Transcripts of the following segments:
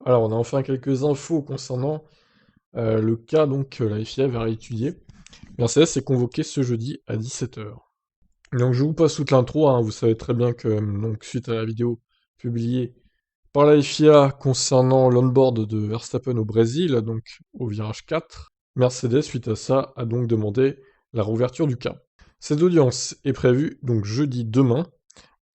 Alors, on a enfin quelques infos concernant le cas donc que la FIA va réétudier. Mercedes est convoqué ce jeudi à 17h. Donc je vous passe toute l'intro, hein, vous savez très bien que donc, suite à la vidéo publiée par la FIA concernant l'onboard de Verstappen au Brésil, donc au virage 4, Mercedes, suite à ça, a donc demandé la réouverture du cas. Cette audience est prévue donc jeudi demain,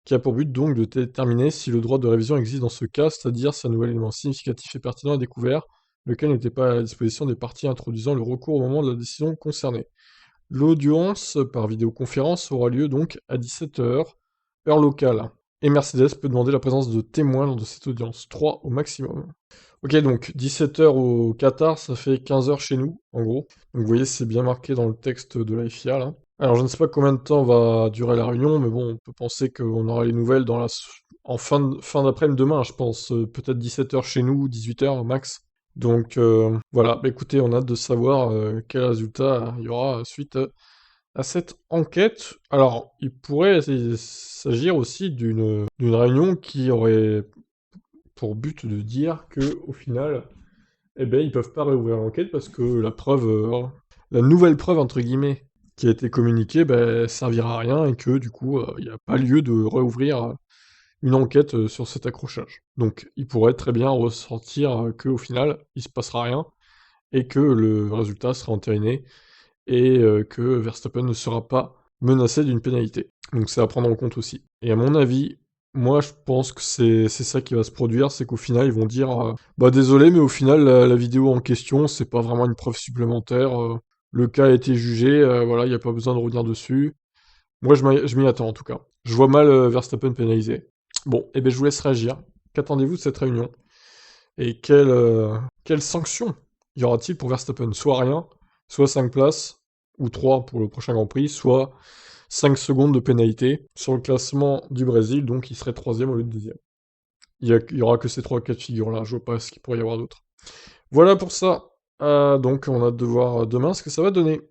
qui a pour but donc de déterminer si le droit de révision existe dans ce cas, c'est-à-dire si un nouvel élément significatif et pertinent est découvert, lequel n'était pas à la disposition des parties introduisant le recours au moment de la décision concernée. L'audience par vidéoconférence aura lieu donc à 17h, heure locale. Et Mercedes peut demander la présence de témoins lors de cette audience, 3 au maximum. Ok, donc 17h au Qatar, ça fait 15h chez nous, en gros. Donc vous voyez, c'est bien marqué dans le texte de la FIA, là. Alors je ne sais pas combien de temps va durer la réunion, mais bon, on peut penser qu'on aura les nouvelles en fin d'après-midi demain, je pense. Peut-être 17h chez nous, 18h max. Donc voilà, bah, écoutez, on a hâte de savoir quel résultat il y aura suite à cette enquête. Alors, il pourrait s'agir aussi d'une réunion qui aurait pour but de dire que au final, eh ben, ils peuvent pas réouvrir l'enquête parce que la nouvelle preuve entre guillemets qui a été communiquée, ben, servira à rien et que du coup, il n'y a pas lieu de réouvrir une enquête sur cet accrochage. Donc, il pourrait très bien ressortir qu'au final, il se passera rien et que le résultat sera entériné et que Verstappen ne sera pas menacé d'une pénalité. Donc c'est à prendre en compte aussi. Et à mon avis, moi je pense que c'est ça qui va se produire, c'est qu'au final ils vont dire bah désolé mais au final la vidéo en question c'est pas vraiment une preuve supplémentaire, le cas a été jugé, voilà, il n'y a pas besoin de revenir dessus. Moi je m'y attends en tout cas. Je vois mal Verstappen pénalisé. Bon, et ben je vous laisse réagir. Qu'attendez-vous de cette réunion? Et quelle sanction y aura-t-il pour Verstappen? Soit rien, soit 5 places, ou 3 pour le prochain Grand Prix, soit 5 secondes de pénalité sur le classement du Brésil, donc il serait troisième au lieu de deuxième. Il y aura que ces 3 cas de figure-là, je vois pas ce qu'il pourrait y avoir d'autre. Voilà pour ça. Donc on a hâte de voir demain ce que ça va donner.